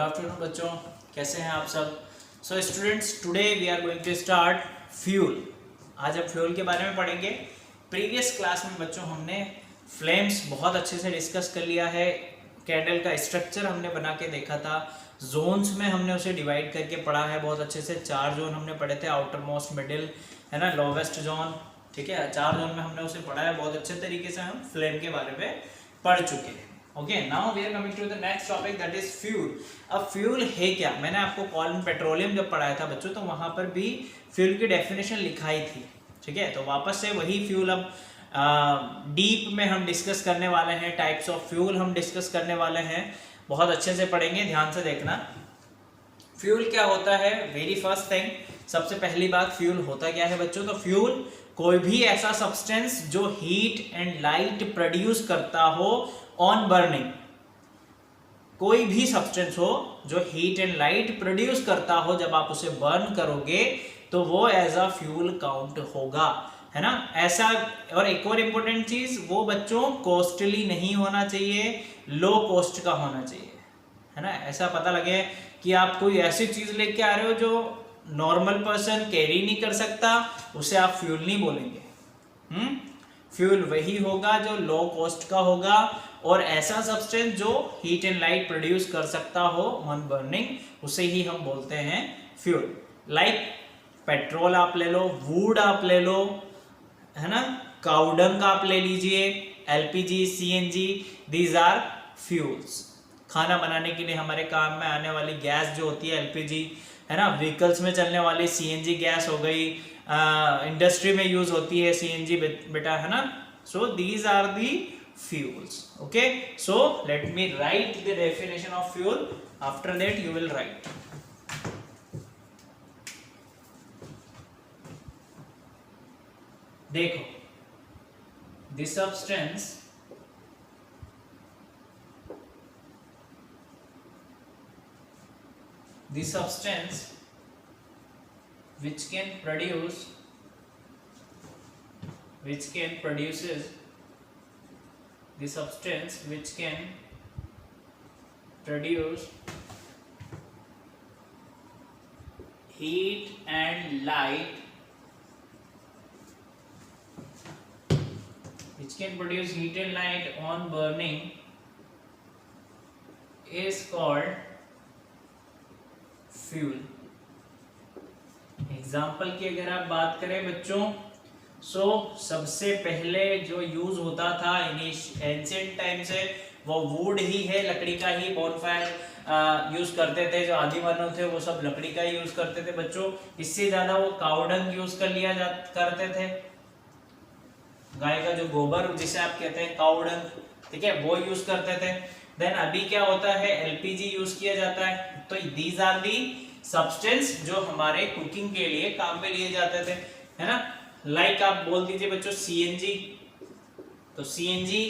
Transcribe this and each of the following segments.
Afternoon बच्चों, कैसे हैं आप सब। So students, today we are going to start fuel. आज हम फ्यूल के बारे में पढ़ेंगे। प्रीवियस क्लास में बच्चों हमने फ्लेम्स बहुत अच्छे से डिस्कस कर लिया है। कैंडल का स्ट्रक्चर हमने बना के देखा था। जोन्स में हमने उसे डिवाइड करके पढ़ा है बहुत अच्छे से। 4 जोन हमने पढ़े थे, आउटर मोस्ट, मिडिल, है ना, लोवेस्ट जोन। ठीक है, 4 जोन में हमने उसे पढ़ा है बहुत अच्छे तरीके से। हम फ्लेम के बारे में पढ़ चुके हैं। Okay, now we are coming to the next topic, that is fuel. अब फ्यूल है क्या? मैंने आपको कॉलन पेट्रोलियम जब पढ़ाया था बच्चों, तो वहां पर भी फ्यूल की डेफिनेशन लिखाई थी। ठीक है, तो वापस से वही फ्यूल अब डीप में हम डिस्कस करने वाले हैं। टाइप्स ऑफ फ्यूल हम डिस्कस करने वाले हैं, बहुत अच्छे से पढ़ेंगे, ध्यान से देखना। फ्यूल क्या होता है? वेरी फर्स्ट थिंग, सबसे पहली बात, फ्यूल होता क्या है बच्चों? तो फ्यूल कोई भी ऐसा सब्सटेंस जो हीट एंड लाइट प्रोड्यूस करता हो ऑन बर्निंग। कोई भी सब्सटेंस हो जो हीट एंड लाइट प्रोड्यूस करता हो, जब आप उसे बर्न करोगे तो वो एज अ फ्यूल काउंट होगा, है ना। ऐसा, और एक और इम्पोर्टेंट चीज, वो बच्चों कॉस्टली नहीं होना चाहिए, लो कॉस्ट का होना चाहिए, है ना। ऐसा पता लगे कि आप कोई ऐसी चीज लेके आ रहे हो जो नॉर्मल पर्सन कैरी नहीं कर सकता, उसे आप फ्यूल नहीं बोलेंगे। फ्यूल वही होगा जो लो कॉस्ट का होगा, और ऐसा सब्सटेंस जो हीट एंड लाइट प्रोड्यूस कर सकता हो ऑन बर्निंग, उसे ही हम बोलते हैं फ्यूल। लाइक पेट्रोल आप ले लो, वुड आप ले लो, है ना, काउडंग आप ले लीजिए, LPG, CNG, these are fuels. खाना बनाने के लिए हमारे काम में आने वाली गैस जो होती है एलपीजी, है ना। व्हीकल्स में चलने वाली सीएनजी गैस हो गई, इंडस्ट्री में यूज होती है सीएनजी बेटा, है ना। So these are the fuels. Okay, so let me write the definition of fuel. After that you will write. देखो, the substance which can produces the substance which can produce heat and light, on burning is called fuel. Example की अगर आप बात करें बच्चों, सबसे पहले जो यूज होता था एंशिएंट टाइम से, वो वुड ही है, लकड़ी का ही बॉनफायर यूज करते थे। जो आदि मानव थे वो सब लकड़ी का ही यूज करते थे बच्चों। इससे ज्यादा वो काउडंग यूज करते थे, गाय का जो गोबर जिसे आप कहते हैं काउडंग, ठीक है, वो यूज करते थे। देन अभी क्या होता है, एलपीजी यूज किया जाता है। तो दीज आर दी सब्सटेंस जो हमारे कुकिंग के लिए काम में लिए जाते थे, है ना। लाइक आप बोल दीजिए बच्चों सीएनजी, तो सीएनजी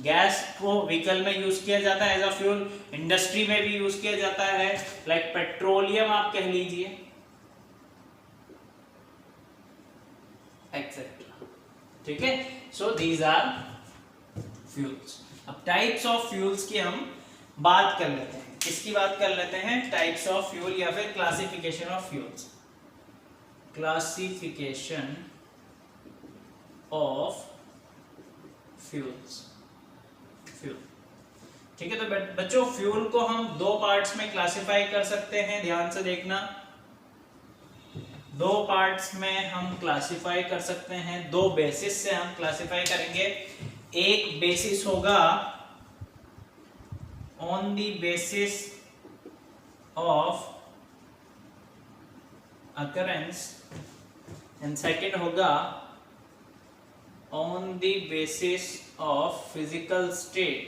गैस को व्हीकल में यूज किया जाता है एज अ फ्यूल, इंडस्ट्री में भी यूज किया जाता है। लाइक पेट्रोलियम आप कह लीजिए, एक्सेट्रा। ठीक है, सो दीज आर फ्यूल्स। अब टाइप्स ऑफ फ्यूल्स की हम बात कर लेते हैं। किसकी बात कर लेते हैं? टाइप्स ऑफ फ्यूल या फिर classification of fuels. Classification of fuels. Fuel, ठीक है। तो बच्चों फ्यूल को हम 2 पार्ट्स में क्लासिफाई कर सकते हैं, ध्यान से देखना। 2 पार्ट्स में हम क्लासिफाई कर सकते हैं, 2 बेसिस से हम क्लासिफाई करेंगे। एक बेसिस होगा on the basis of occurrence, and second होगा on the basis of physical state,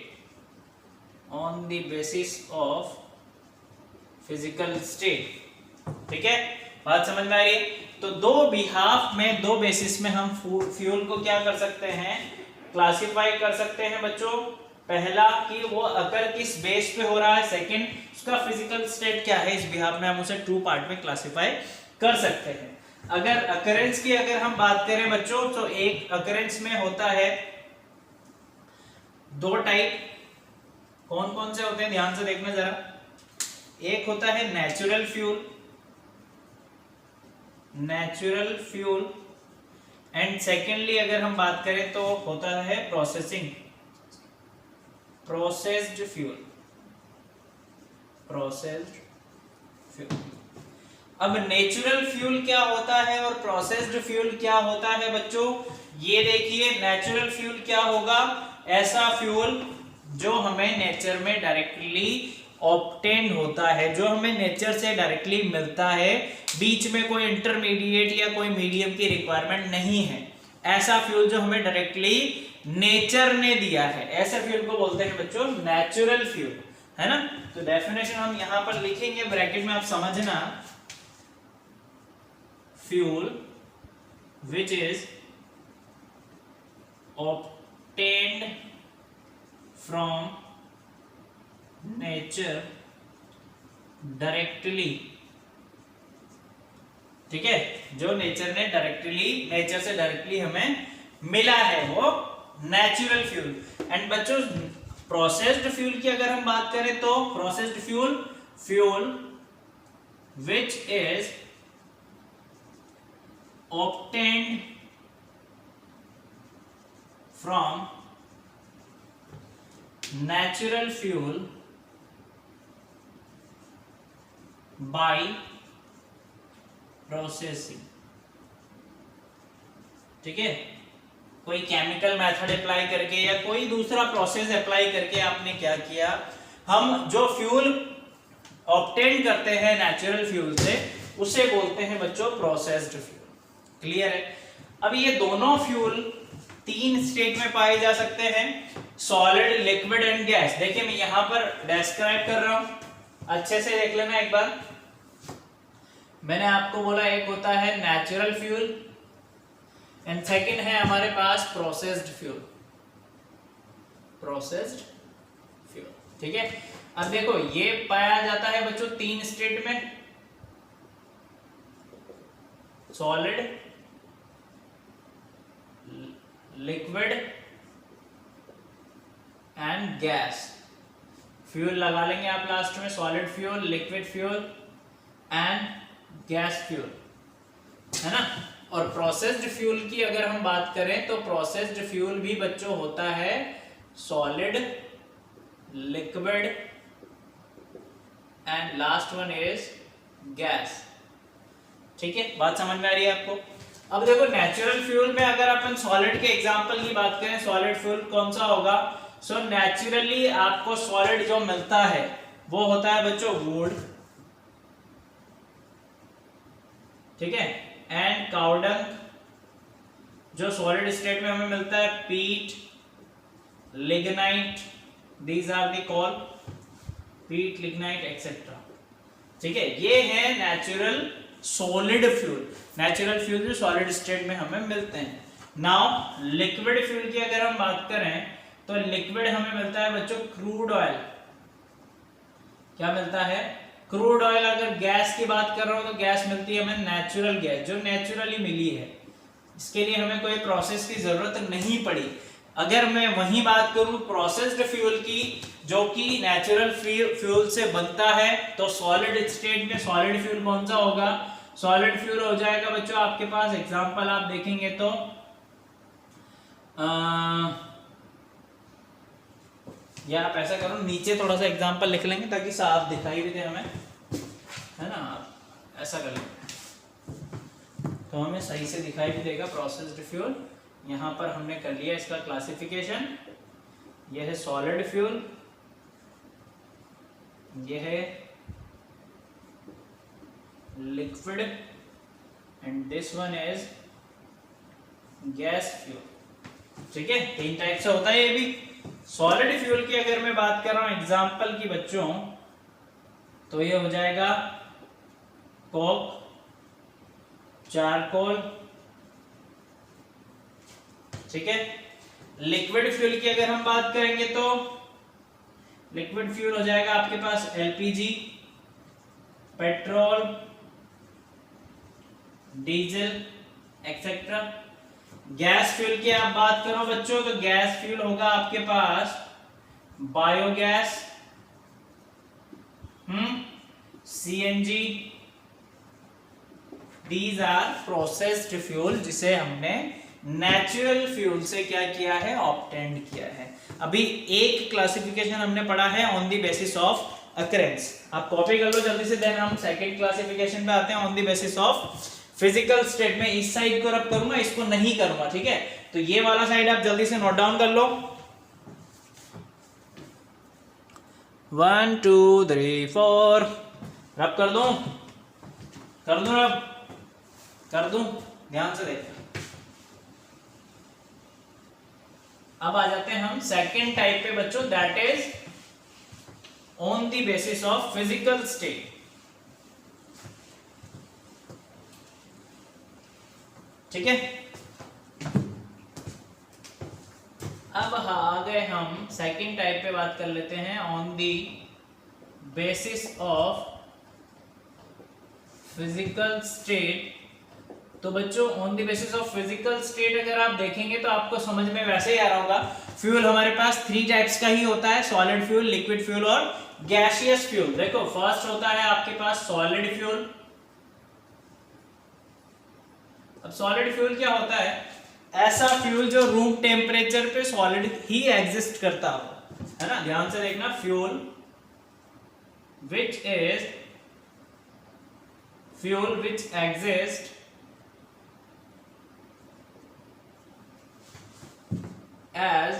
ठीक है, बात समझ में आ रही है। तो 2 बिहाफ में, 2 बेसिस में हम फ्यूल को क्या कर सकते हैं, क्लासिफाई कर सकते हैं बच्चों। पहला कि वो अकर किस बेस पे हो रहा है, सेकंड उसका फिजिकल स्टेट क्या है। इस बिहाफ में हम उसे 2 पार्ट में क्लासिफाई कर सकते हैं। अगर अकरेंस की अगर हम बात करें बच्चों, तो एक अकरेंस में होता है 2 टाइप। कौन कौन से होते हैं, ध्यान से देखना जरा। एक होता है natural fuel, natural fuel, and secondly अगर हम बात करें तो होता है processing, processed fuel, processed fuel. अब नेचुरल फ्यूल क्या होता है और प्रोसेस्ड फ्यूल क्या होता है बच्चों, ये देखिए। नेचुरल फ्यूल क्या होगा, ऐसा फ्यूल जो हमें नेचर में डायरेक्टली ऑब्टेन होता है, जो हमें नेचर से डायरेक्टली मिलता है, बीच में कोई इंटरमीडिएट या कोई मीडियम की रिक्वायरमेंट नहीं है। ऐसा फ्यूल जो हमें डायरेक्टली नेचर ने दिया है, ऐसे फ्यूल को बोलते हैं बच्चों नेचुरल फ्यूल, है ना। तो डेफिनेशन हम यहां पर लिखेंगे ब्रैकेट में, आप समझना। Fuel which is obtained from nature directly, ठीक है, जो नेचर ने डायरेक्टली, नेचर से डायरेक्टली हमें मिला है, वो नेचुरल फ्यूल। एंड बच्चों प्रोसेस्ड फ्यूल की अगर हम बात करें तो processed fuel, fuel which is obtained from natural fuel by processing, ठीक है। कोई केमिकल मेथड अप्लाई करके या कोई दूसरा प्रोसेस अप्लाई करके आपने क्या किया, हम जो फ्यूल ऑब्टेन करते हैं नेचुरल फ्यूल से, उसे बोलते हैं बच्चों प्रोसेस्ड फ्यूल। क्लियर है। अब ये दोनों फ्यूल 3 स्टेट में पाए जा सकते हैं, सॉलिड, लिक्विड एंड गैस। देखिए मैं यहां पर डिस्क्राइब कर रहा हूं, अच्छे से देख लेना एक बार। मैंने आपको बोला एक होता है नेचुरल फ्यूल एंड सेकंड है हमारे पास प्रोसेस्ड फ्यूल, प्रोसेस्ड फ्यूल, ठीक है। अब देखो ये पाया जाता है बच्चों 3 स्टेट में, solid, liquid and gas. Fuel लगा लेंगे आप लास्ट में, solid fuel, liquid fuel and gas fuel, है ना। और प्रोसेस्ड फ्यूल की अगर हम बात करें तो प्रोसेस्ड फ्यूल भी बच्चों होता है solid, liquid and last one is gas, ठीक है। बात समझ में आ रही है आपको। अब देखो नेचुरल फ्यूल में अगर अपन सॉलिड के एग्जांपल की बात करें, सॉलिड फ्यूल कौन सा होगा, सो नेचुरली आपको सॉलिड जो मिलता है वो होता है बच्चों वुड, ठीक है, एंड काउडंग, जो सॉलिड स्टेट में हमें मिलता है peat, lignite, these are the coal peat, lignite etcetera, ठीक है। ये है natural solid fuel, natural fuel जो सॉलिड स्टेट में हमें मिलते हैं। नाउ लिक्विड फ्यूल की अगर हम बात करें तो लिक्विड हमें मिलता है बच्चों क्रूड ऑयल, क्या मिलता है, क्रूड ऑयल। अगर गैस की बात कर रहा हूं तो गैस मिलती है हमें नेचुरल गैस, जो नेचुरली मिली है, इसके लिए हमें कोई प्रोसेस की जरूरत नहीं पड़ी। अगर मैं वही बात करूं प्रोसेस्ड फ्यूल की, जो कि नेचुरल फ्यूल से बनता है, तो सॉलिड स्टेट में सॉलिड फ्यूल कौन सा होगा, सॉलिड फ्यूल हो जाएगा बच्चों आपके पास, एग्जांपल आप देखेंगे तो या आप ऐसा करो नीचे थोड़ा सा एग्जांपल लिख लेंगे ताकि साफ दिखाई भी दे हमें, है ना। आप ऐसा कर लेंगे तो हमें सही से दिखाई भी देगा प्रोसेस्ड फ्यूल। यहां पर हमने कर लिया इसका क्लासिफिकेशन, यह है सॉलिड फ्यूल, यह है liquid and this one is gas fuel, ठीक है। 3 टाइप से होता है ये भी। सॉलिड फ्यूल की अगर मैं बात कर रहा हूं एग्जांपल की बच्चों, तो ये हो जाएगा कोक, चारकोल, ठीक है। लिक्विड फ्यूल की अगर हम बात करेंगे तो लिक्विड फ्यूल हो जाएगा आपके पास LPG, petrol, diesel etcetera. Gas fuel की आप बात करो बच्चों तो गैस फ्यूल होगा आपके पास biogas, CNG, these are processed fuel, जिसे हमने नेचुरल फ्यूल से क्या किया है, ऑब्टेंड किया है। अभी एक क्लासिफिकेशन हमने पढ़ा है on the basis of occurrence, आप कॉपी कर लो जल्दी से, देन हम सेकंड क्लासिफिकेशन पे आते हैं on the basis of physical state में। इस साइड को रब करूंगा, इसको नहीं करूंगा, ठीक है। तो ये वाला साइड आप जल्दी से नोट डाउन कर लो। 1 2 3 4 रब कर दूं रब कर दूं, ध्यान से देख। अब आ जाते हैं हम सेकेंड टाइप पे बच्चों, that is on the basis of physical state. ठीक है, अब आ गए हम सेकेंड टाइप पे बात कर लेते हैं on the basis of physical state. तो बच्चों on the basis of physical state अगर आप देखेंगे तो आपको समझ में वैसे ही आ रहा होगा, फ्यूल हमारे पास 3 टाइप्स का ही होता है, सॉलिड फ्यूल, लिक्विड फ्यूल और गैसियस फ्यूल। देखो फर्स्ट होता है आपके पास सॉलिड फ्यूल। अब सॉलिड फ्यूल क्या होता है, ऐसा फ्यूल जो रूम टेम्परेचर पे सॉलिड ही एग्जिस्ट करता हो, है ना। ध्यान से देखना, fuel which exists as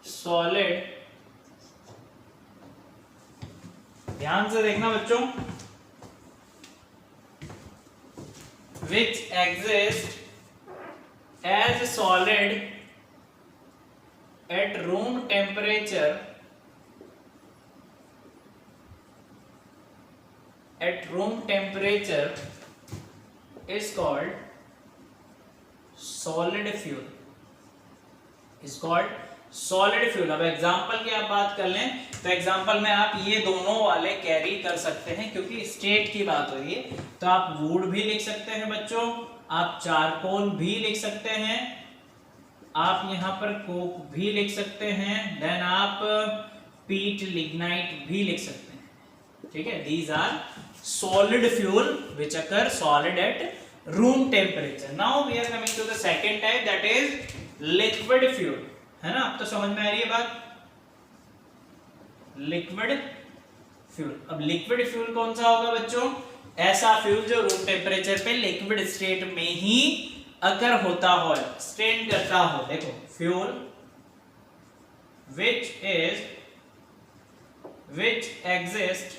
solid, ध्यान से देखना बच्चों, which exists as solid at room temperature, is called solid fuel, is called solid fuel। अब एग्जांपल की आप बात कर लें तो एग्जांपल में आप ये दोनों वाले कैरी कर सकते हैं, क्योंकि स्टेट की बात हो रही है। तो आप वुड भी लिख सकते हैं बच्चों, आप चारकोल भी लिख सकते हैं, आप यहाँ पर कोक भी लिख सकते हैं, देन आप पीट लिग्नाइट भी लिख सकते हैं, ठीक है। These are solid fuel which occur solid at room temperature. Now we are coming to the second type, that is liquid fuel, है ना। अब तो समझ में आ रही है बात, लिक्विड फ्यूल। अब लिक्विड फ्यूल कौन सा होगा बच्चों, ऐसा फ्यूल जो रूम टेम्परेचर पे लिक्विड स्टेट में ही अकर होता हो, स्टेन करता हो। देखो fuel which exists which exists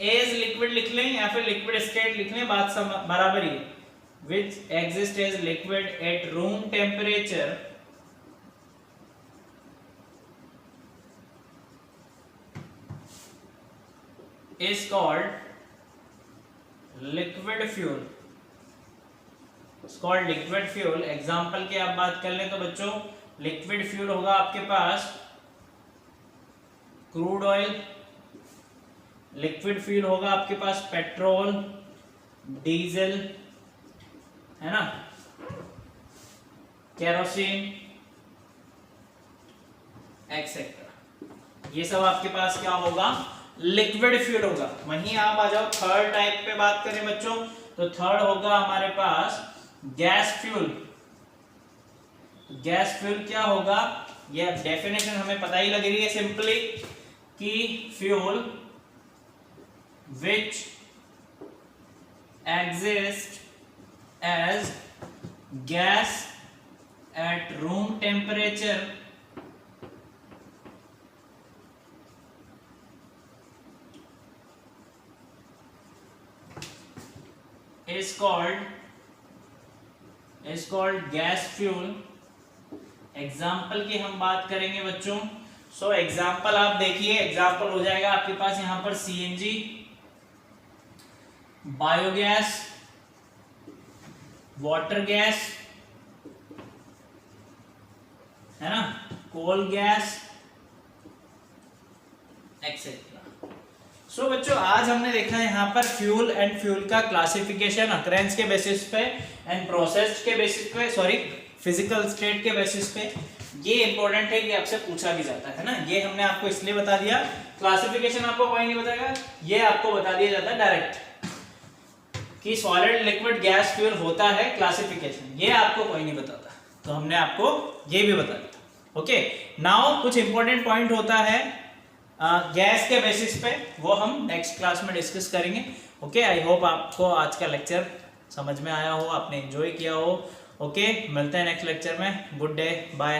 as liquid लिख लें या फिर liquid state लिख लें, बात बराबर ही। which exists as liquid at room temperature is called liquid fuel, is called liquid fuel। Example की आप बात कर लें तो बच्चों लिक्विड फ्यूल होगा आपके पास क्रूड ऑयल, लिक्विड फ्यूल होगा आपके पास पेट्रोल, डीजल, है ना, केरोसिन एक्सेट्रा। ये सब आपके पास क्या होगा, लिक्विड फ्यूल होगा। वहीं आप आ जाओ थर्ड टाइप पे बात करें बच्चों, तो थर्ड होगा हमारे पास गैस फ्यूल। गैस फ्यूल क्या होगा, ये डेफिनेशन हमें पता ही लग रही है सिंपली, कि fuel which exists as gas at room temperature is called gas fuel। Example की हम बात करेंगे बच्चों, सो एग्जाम्पल आप देखिए, एग्जाम्पल हो जाएगा आपके पास यहां पर सीएनजी, बायोगैस, वाटर गैस, है ना, कोल गैस एक्सेट्रा। सो बच्चों आज हमने देखा है यहाँ पर फ्यूल एंड फ्यूल का क्लासिफिकेशन अकरेंस के बेसिस पे एंड प्रोसेस के बेसिस पे, सॉरी फिजिकल स्टेट के बेसिस पे। ये इंपॉर्टेंट है कि आपसे पूछा भी जाता है ना, ये हमने आपको इसलिए बता दिया। क्लासिफिकेशन आपको कोई नहीं बताएगा, ये आपको बता दिया जाता है डायरेक्ट कि सॉलिड लिक्विड गैस फ्यूल होता है, क्लासिफिकेशन ये आपको कोई नहीं बताता, तो हमने आपको ये भी बता दिया। ओके, नाउ कुछ इंपॉर्टेंट पॉइंट होता है गैस के बेसिस पे, वो हम नेक्स्ट क्लास में डिस्कस करेंगे। ओके, आई होप आपको आज का लेक्चर समझ में आया हो, आपने एंजॉय किया हो। ओके, मिलते हैं नेक्स्ट लेक्चर में। Good day, bye.